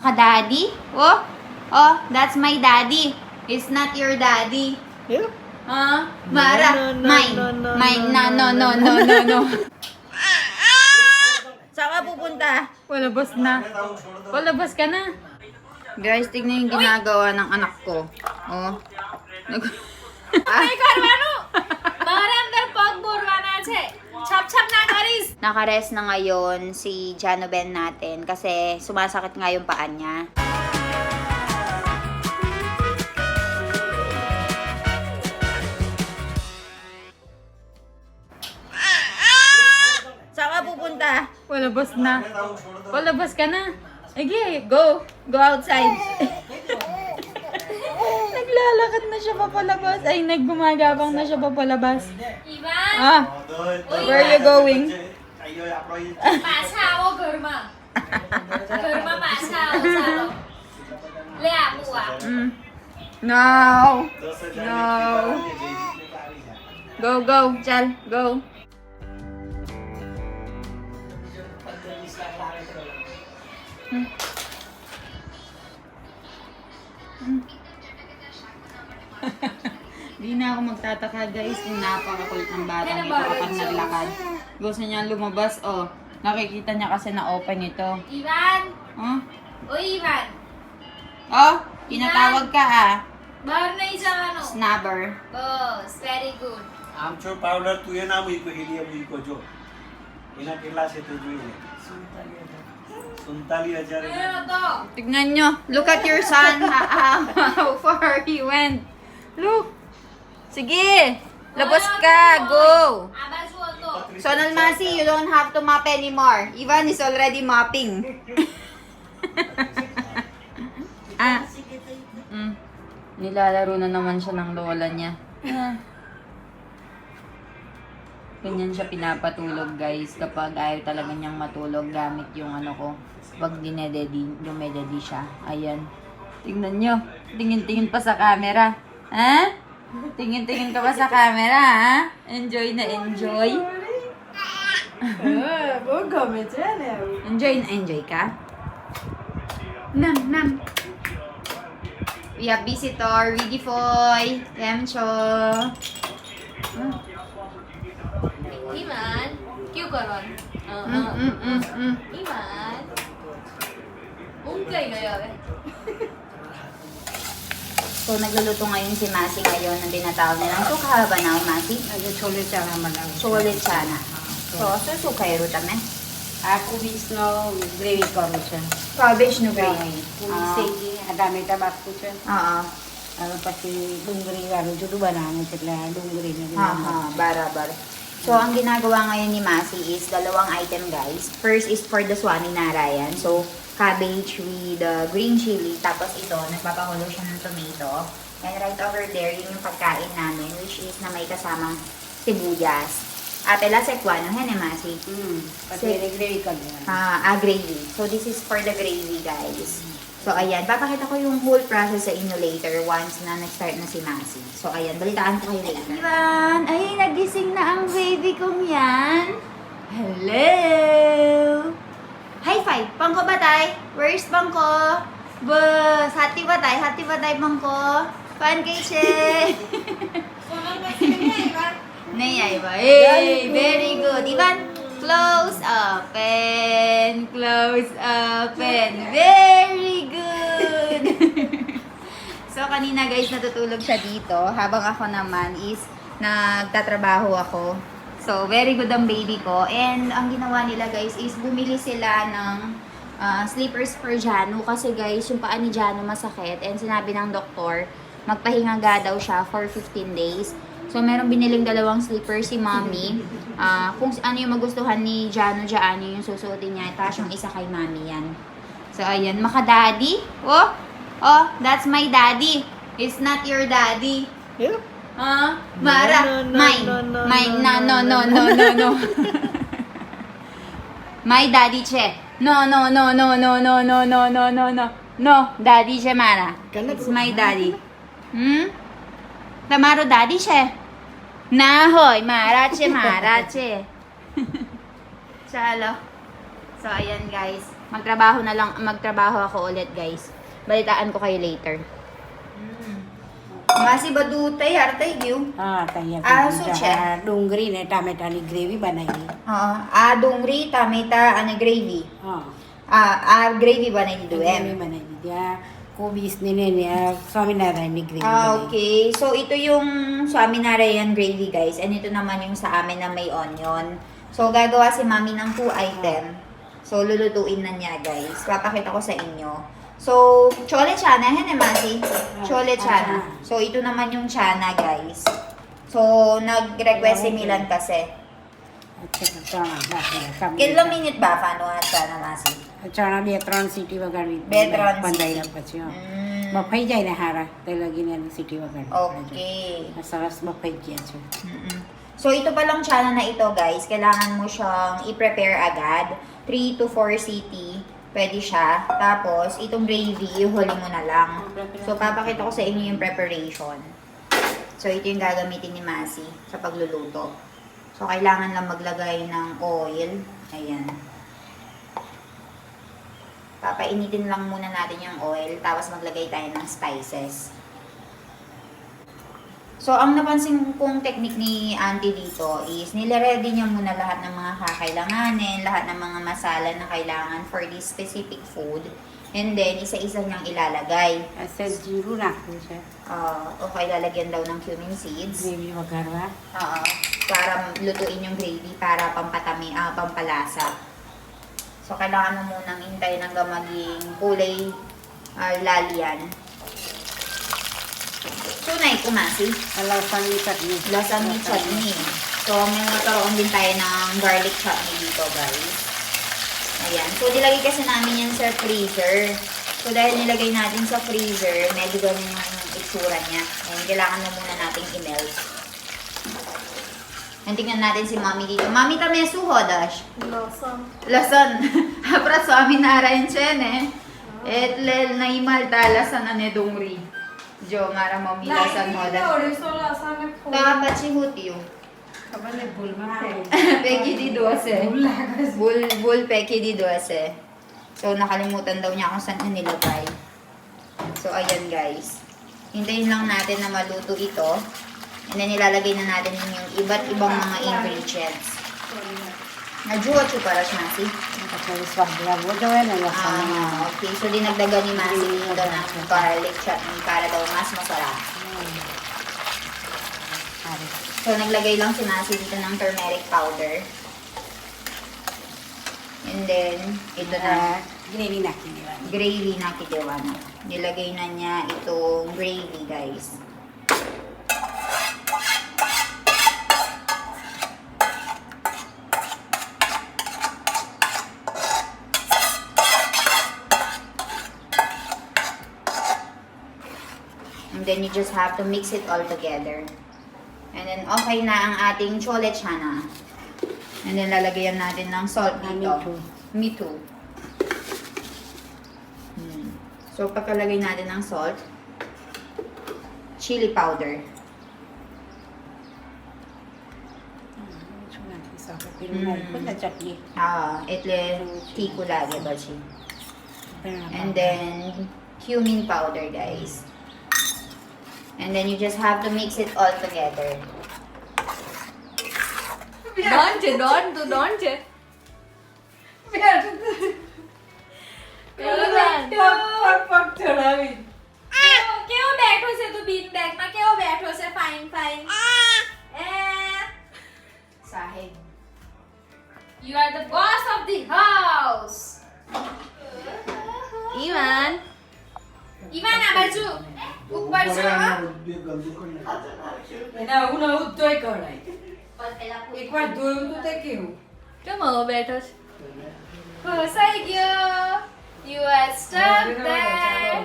Daddy? Oh, oh, that's my daddy. It's not your daddy. Yeah. Mara, mine. Mine. No. Saan ka pupunta? Palabas na. Palabas ka na. Guys, tignan yung ginagawa ng anak ko. Oh. Naka-rest na ngayon si Janoben natin kasi sumasakit nga yung paa niya. Saan ka pupunta? Palabas na. Palabas ka na. Sige, go. Go outside. Naglalakad na siya papalabas. Ay, naggumagabang na siya papalabas. Ivan! Where are you going? Masawo germa. Germa masawo salo. Lea buwa. No. No. Go, Chal. Go. Di na ako magtataka guys kung napakakulit ng bata nito kapag naglakad. Gusto niya lumabas, oh. Nakikita niya kasi na open ito. Ivan! Oh? Uy, Ivan! Oh? Pinatawag ka ah. Bahar na isang ano. Snubber. Boss, very good. आमचूर पावडर तू ये ना मुझको हिलियम मुझको जो इना किला से तो जो ये 47,000 Ano to? Tignan nyo. Look at your son. How far he went. Look. Sige. Labas ka. Go. Abaso to. Sonal Masi, you don't have to mop anymore. Ivan is already mopping. Nilalaro na naman siya ng lola niya. Ganyan siya pinapatulog guys kapag ayaw talaga niyang matulog gamit yung ano ko. Pag dumededi siya. Ayan. Tingnan nyo. Tingin-tingin pa sa camera. Ha? Tingin-tingin ka pa sa camera, ha? Enjoy na enjoy. Enjoy na enjoy ka? Nam. We have visitor, Wiggy Foy, Kemcho. Ivan, क्यों करो? Ivan. Ungkay gaya eh. So, nagluluto ngayon si Masi ngayon ng tinatawag nilang sukha ba na, Masi? Chole चना बनाऊ Cholet chana. So, susukay ro tame. આ કોબીજનો ગ્રેવી કરું છે Cabbage no gravy. કોબીજ શેકી આ ટામેટા બાફું છે Oo. હવે પછી ડુંગળી વાળું જુદું બનાવવાનું છે એટલે આ ડુંગળીને Barabar. So, ang ginagawa ngayon ni Masi is dalawang item, guys. First is for the Swami Narayan. So, cabbage with green chili. Tapos ito, nagpapakulo siya ng tomato. And right over there, yun yung pagkain namin, which is na may kasamang sibuyas. Apela sekwano, hen Masi? પછી ગ્રેવી કરી દેવાની Gravy. So, this is for the gravy, guys. So, ayan. Papakita ko yung whole process sa inyo later once na nag-start na si Masi. So, ayan. Balitaan ko kayo later. Ivan! Ay, nagising na ang baby kong yan. Hello! High five! Pangko ba tay? Where's Pangko? Bus! Hati ba tay? Hati ba tay, Pangko? Pancake! Nayay ba? Hey! Very good! Ivan! Close, open, close, open. Very good! So, kanina guys, natutulog siya dito. Habang ako naman is nagtatrabaho ako. So, very good ang baby ko. And ang ginawa nila guys is bumili sila ng slippers for Jano. Kasi guys, yung paa ni Jano masakit. And sinabi ng doktor, magpahinga daw siya for 15 days. So, meron biniling dalawang slippers si Mommy. Kung ano yung magustuhan ni Jano dyan, yung susuotin niya. Tapos yung isa kay Mommy yan. So, ayan. Maka-daddy. Oh, oh, that's my daddy. It's not your daddy. Yeah. Mara, mine. Mine. No. My daddy che. No. No, daddy che Mara. It's my daddy. Tamaro daddy che. Nahoy, marache. Chalo. So, ayan guys. magtrabaho ako ulit, guys. Balitaan ko kayo later. Masi badutay, hartay gyu. હા તૈયાર આ થઈ શું ગયું છે? છે? આ ડુંગળી ને ટામેટાની ગ્રેવી બનાવી. આ ડુંગળી, ટામેટા અને ગ્રેવી. હા આ ગ્રેવી બનાવી દીધું એમ. ગ્રેવી બનાવી દીધી. આ કોબીસની ને આ સ્વામિનારાયણની ગ્રેવી બનાવી. Okay. So, ito yung Swaminarayan gravy, guys. And ito naman yung sa amin na may onion. So, gagawa si mami ng 2 item. So, lulutuin na niya, guys. Papakita ko sa inyo. So, chole chana, hen masi? Chole chana. So, ito naman yung chana, guys. So, nag-request si Milan kasi. ચણા નાખેલા. કેટલા minute ba? Paano ang chana, masi? ચણા 2-3 સીટી વગાડવી. 2-3 બંધાયેલા સીટી. પછી હા. Mm, બફાઈ જાય ને હારા તે લગીને એની સીટી વગાડવી. okay. આ સરસ બફાઈ ગયા છે. Mm-mm. So, ito palang chana na ito, guys. Kailangan mo siyang i-prepare agad. 3 to 4 CT. Pwede siya. Tapos, itong gravy, ihuli mo na lang. So, papakita ko sa inyo yung preparation. So, ito yung gagamitin ni Masi sa pagluluto. So, kailangan lang maglagay ng oil. Ayan. Papainitin lang muna natin yung oil. Tapos, maglagay tayo ng spices. So, ang napansin kong technique ni auntie dito is nire-ready niya muna lahat ng mga kakailanganin, lahat ng mga masala na kailangan for this specific food. And then, isa-isa niyang ilalagay. આ સેજ જીરું નાખવું છે. Okay, lalagyan daw ng cumin seeds. Gravy વઘારવા. Para lutuin yung gravy, para pampalasa. So, kailangan mo munang hintayin hanggang maging kulay lalian. Tunay kumasi. આ લસણની ચટણી. Lasang chutney. So, may nagkaroon din tayo ng garlic chutney dito, guys. Ayan. So, nilagay kasi namin yan sa freezer. So, dahil nilagay natin sa freezer, medyo ganun yung itsura niya. Ayan, kailangan mo muna natin i-melt. And tingnan natin si Mami dito. Mami, tame suho, Dash. Lasan. Haprat Swaminarayan chen, eh. Etle na imalta lasan na ne dungri. Jo, mara mami lasan mo da. Kaya pachi huti yung. ખબર નહીં ભૂલમાં Peki di doase. Bul peki di doase. So, nakalimutan daw niya kung saan nilagay. So, ayan guys. Hintayin lang natin na maluto ito. And then, ilalagay na natin yung iba't ibang mga ingredients. Najuwa para siya, Masi. પછી સ્વાદ લાગવો જોઈએ ને લસણનો. Okay. So, dinagdagan ni Masi dito ng garlic chutney para daw mas masarap. સારું. So, naglagay lang si Masi dito ng turmeric powder. And then, ito na. Gravy નાખી દેવાની. Gravy na kitiwa na. Nilagay na niya itong gravy, guys. And then you just have to mix it all together. And then okay na ang ating chole chana. And then lalagyan natin ng salt dito. Me too. So pagkalagay natin ng salt, chili powder. શું નાખી શકો? પેલું નાખ્યું ને ચટણી. એટલે તીખું લાગે પછી. And then cumin powder, guys. And then you just have to mix it all together. Don't. કેવો બેઠો છે તું બીન બેગમાં કેવો બેઠો છે fine Sahig. You are the boss of the house. Ivan આ બાજુ ઉપર છો હા? એને આવું નવું જ ધોઈ કઢાય. એકવાર ધોયું તો તે કેવું? કેમ આવો બેઠો છે? ફસાઈ ગયો. You are stuck there.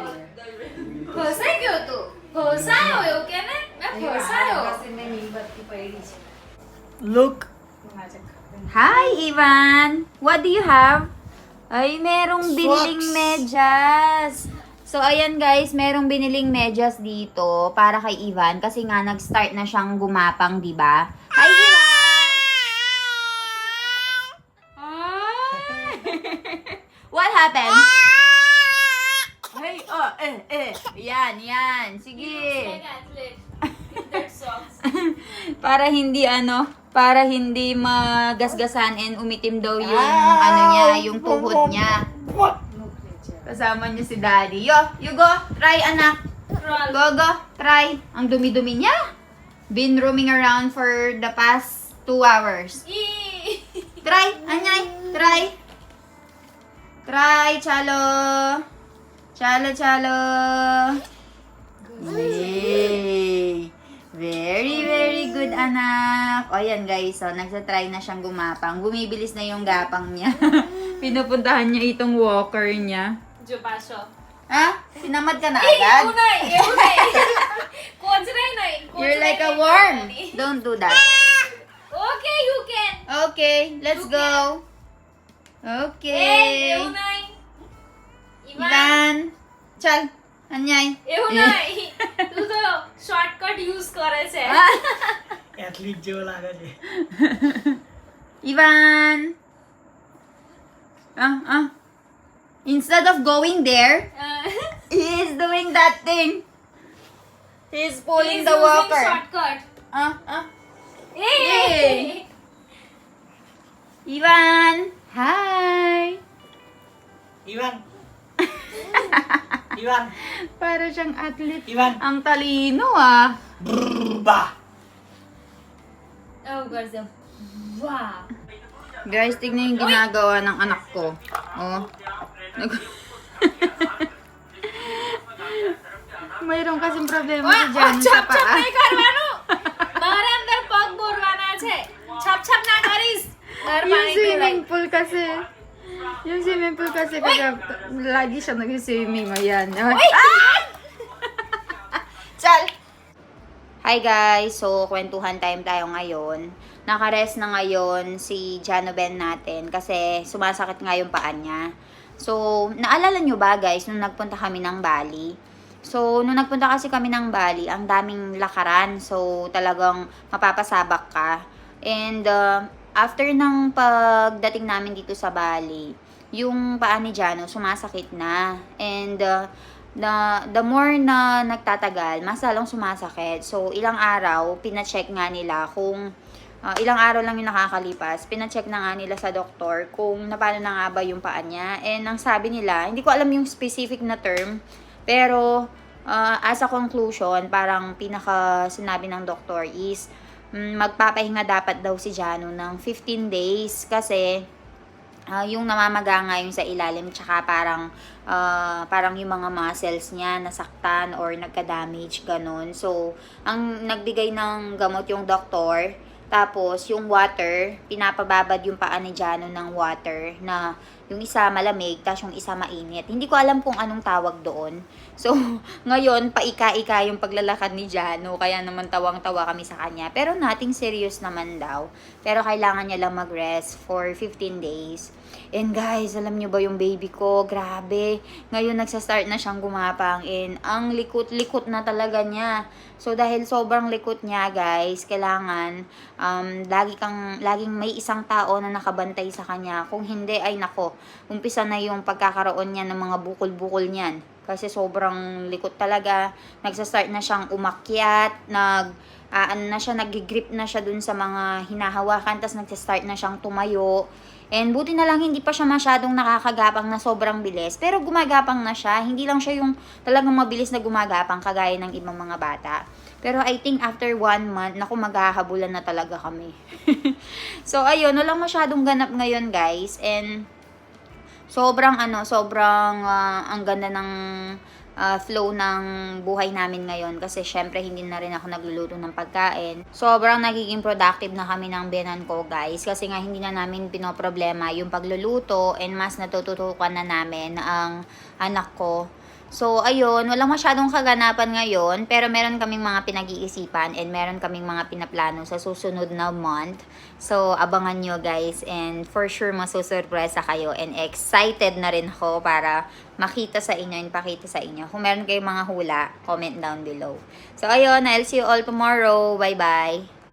ફસાઈ ગયો તું. ફસાયો એવું કે ને? મેં ફસાયો. Look. Hi, Ivan! What do you have? Ay, merong biniling medyas. So, ayan guys, merong biniling medyas dito para kay Ivan kasi nga nag-start na siyang gumapang, di ba? Hi, Ivan! What happened? Hey, Yan. Sige. Like athlete. With their socks. Para hindi magasgasan and umitim daw yung yung tuhod niya. Kasama niya si Daddy. You go, try anak. Crawl. Go, try. Ang dumi-dumi niya. Been roaming around for the past 2 hours. Eee. Try, Anyay, try. Try, Chalo. Chalo. Yay! Very good, anak. O, yan guys. So, nagsa-try na siyang gumapang. Bumibilis na yung gapang niya. Pinupuntahan niya itong walker niya. जो पासो Ha? Sinamad ka na agad? नाही कोचराय नाही You're like a worm. Don't do that. Okay, you can. Okay, let's go. Okay. એવું નહીં. Ivan. Chal. Anyay. એવું નહીં. તું તો શોર્ટકટ યુઝ કરે છે. એથ્લીટ જેવો લાગે છે. Ivan. Instead of going there, he is doing that thing. He's pulling He's the using walker. shortcut. Yay! Ivan. Hi. Ivan. Ivan. Para siyang athlete. Ivan. Ang talino ah. Bah. Oh, girls. Wow. Guys, tignan yung ginagawa ng anak ko. Oh. Mayroon kasing problema si Jan sa છપ છપ paa. નહીં કરવાનું. મારા અંદર પગ બોરવાના છે. છપ છપ ના કરીશ. ઘર Yung પાણી swimming પીવાય. pool kasi. Yung swimming pool kasi lagi siya nag-swimming. Ayan. Chal! Hi guys! So, kwentuhan time tayo ngayon. Naka-rest na ngayon si Janoben natin kasi sumasakit nga yung paa niya. So, naalala nyo ba guys, nung nagpunta kami ng Bali? So, nung nagpunta kasi kami ng Bali, ang daming lakaran. So, talagang mapapasabak ka. And, after ng pagdating namin dito sa Bali, yung paa ni Jano sumasakit na. And, the more na nagtatagal, mas lalong sumasakit. So, ilang araw, pina-check nga nila kung ilang araw lang yung nakakalipas, pina-check na nga nila sa doktor kung napano na nga ba yung paa niya. And ang sabi nila, hindi ko alam yung specific na term, pero as a conclusion, parang pinaka sinabi ng doktor is, magpapahinga dapat daw si Jano ng 15 days kasi yung namamaga nga yung sa ilalim, tsaka parang yung mga muscles niya nasaktan or nagka-damage, ganun. So, ang nagbigay ng gamot yung doktor. Tapos, yung water, pinapababad yung paa ni Jano ng water na yung isa malamig, tapos yung isa mainit. Hindi ko alam kung anong tawag doon. So, ngayon, paika-ika yung paglalakad ni Jano, kaya naman tawang-tawa kami sa kanya. Pero nothing serious naman daw. Pero kailangan niya lang mag-rest for 15 days. And guys, alam nyo ba yung baby ko? Grabe. Ngayon, nagsastart na siyang gumapang. And ang likot-likot na talaga niya. So, dahil sobrang likot niya, guys, kailangan laging may isang tao na nakabantay sa kanya. Kung hindi, ay nako, umpisa na yung pagkakaroon niya ng mga bukol-bukol niyan. Kasi sobrang likot talaga. Nagsastart na siyang umakyat, nag-grip na siya dun sa mga hinahawakan, tapos nagsastart na siyang tumayo. And buti na lang hindi pa siya masyadong nakakagapang na sobrang bilis. Pero gumagapang na siya. Hindi lang siya yung talagang mabilis na gumagapang kagaya ng ibang mga bata. Pero I think after 1 month, naku, maghahabulan na talaga kami. So ayun, walang masyadong ganap ngayon guys. And sobrang ang ganda ng flow ng buhay namin ngayon kasi syempre hindi na rin ako nagluluto ng pagkain. Sobrang nagiging productive na kami ng biyanan ko guys kasi nga hindi na namin pinoproblema yung pagluluto and mas natututukan na namin ang anak ko. So, ayun, walang masyadong kaganapan ngayon, pero meron kaming mga pinag-iisipan and meron kaming mga pinaplano sa susunod na month. So, abangan nyo guys and for sure masusurpresa kayo and excited na rin ako para makita sa inyo and pakita sa inyo. Kung meron kayong mga hula, comment down below. So, ayun, I'll see you all tomorrow. Bye-bye!